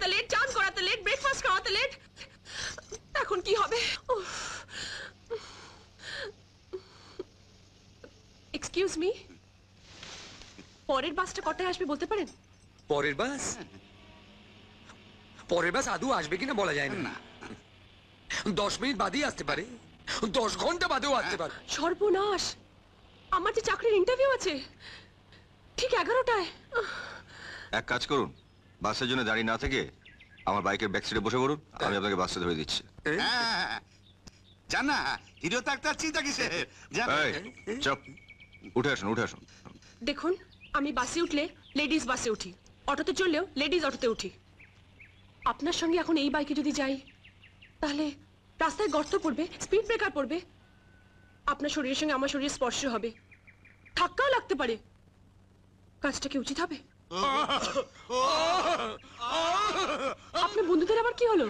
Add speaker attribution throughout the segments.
Speaker 1: করাতে লেট, চান করাতে লেট, ব্রেকফাস্ট করাতে লেট। এখন কি হবে? এক্সকিউজ মি, পরের বাসটা কটায় আসবে বলতে পারেন?
Speaker 2: পরের বাস? পরের বাস আদৌ আসবে কিনা বলা যায় না। 10 মিনিট বাদেই আসতে পারে, 10 ঘন্টা বাদেও আসতে পারে।
Speaker 1: সর্বনাশ, আমার যে চাকরির ইন্টারভিউ আছে ঠিক 11টায়।
Speaker 3: এক কাজ করুন, বাসের জন্য দাঁড়িয়ে না থেকে আমার বাইকের ব্যাক সিটে বসে পড়ুন, আমি আপনাকে বাসে ধরে দিচ্ছি।
Speaker 4: জানা হিরো থাকতে চিন্তা কিসের?
Speaker 3: চপ, উঠে আসুন উঠে আসুন।
Speaker 1: দেখুন, আমি বাসে উঠলে লেডিস বাসে উঠি, অটোতে চললেও লেডিস অটোতে উঠি। আপনার সঙ্গে এখন এই বাইকে যদি যাই তাহলে রাস্তায় গর্ত পড়বে, স্পিড ব্রেকার পড়বে, আপনার শরীরের সঙ্গে আমার শরীরের স্পর্শ হবে, ধাক্কাও লাগতে পারে। কাজটা কি উচিত হবে? আপনার বন্ধুদের আবার কি হলো?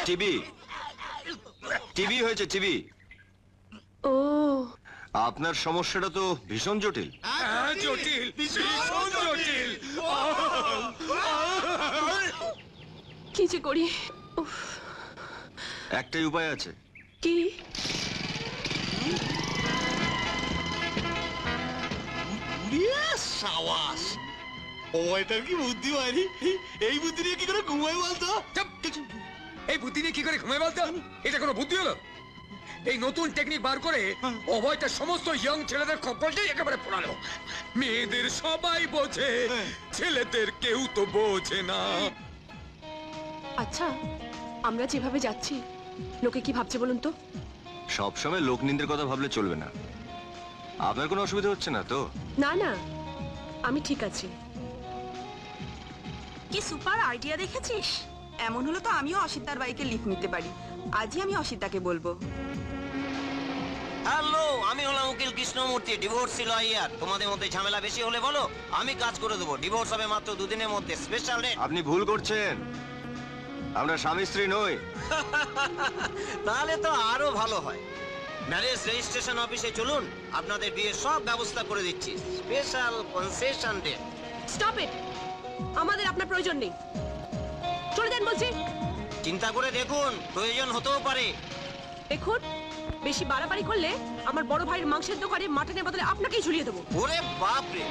Speaker 3: টিবি, টিবি হয়েছে টিবি।
Speaker 1: ও,
Speaker 3: আপনার সমস্যাটা তো ভীষণ জটিল।
Speaker 2: জটিল, ভীষণ জটিল।
Speaker 1: কি যে করি। উফ,
Speaker 3: একটাই উপায় আছে।
Speaker 1: কি?
Speaker 4: সাবাস, ও এটার কি বুদ্ধি বাড়ি! এই বুদ্ধি নিয়ে কি করে ঘুমাই বলতো?
Speaker 2: এই বুদ্ধি নিয়ে কি করে ঘুমায় বলতো? এটা কোনো বুদ্ধি হলো? এই নতুন টেকনিক বার করে অভয়টা সমস্ত ইয়ং ছেলেদের কপালটাই একেবারে পোড়ালো। মেয়েদের সবাই বোঝে, ছেলেদের কেউ তো বোঝে না।
Speaker 1: আচ্ছা, আমরা যেভাবে যাচ্ছি লোকে কি ভাবছে বলুন তো?
Speaker 3: সবসময় লোকনিন্দের কথা ভাবলে চলবে না। আপনার কোনো অসুবিধা হচ্ছে না তো?
Speaker 1: না না, আমি ঠিক আছি।
Speaker 5: কি সুপার আইডিয়া দেখেছিস? এমন হলো তো আমিও অসিতার বাইকে লিফট নিতে পারি। আজই আমি অসিতাকে বলবো।
Speaker 6: হ্যালো, আমি হলাম উকিল কৃষ্ণমূর্তি, ডিভোর্সি লয়ার। তোমাদের মধ্যে ঝামেলা বেশি হলে বলো, আমি কাজ করে দেবো। ডিভোর্স হবে মাত্র 2 দিনের মধ্যে, স্পেশাল রেট।
Speaker 3: আপনি ভুল করছেন, আমরা স্বামী স্ত্রী নই।
Speaker 6: তাহলে তো আরো ভালো হয়। ম্যারেজ রেজিস্ট্রেশন অফিসে চলুন, আপনাদের বিয়ের সব ব্যবস্থা করে দিচ্ছি। Special concession date.
Speaker 1: Stop it, আমাদের আপনার প্রয়োজন নেই, চলে যান বলছি।
Speaker 6: চিন্তা করে দেখুন, প্রয়োজন হতেও পারে।
Speaker 1: দেখুন, বেশি বাড়াবাড়ি করলে আমার বড় ভাইয়ের মাংসের দোকানে মাটনের বদলে আপনাকেই ঝুলিয়ে দেবো।
Speaker 6: ওরে বাপ রে!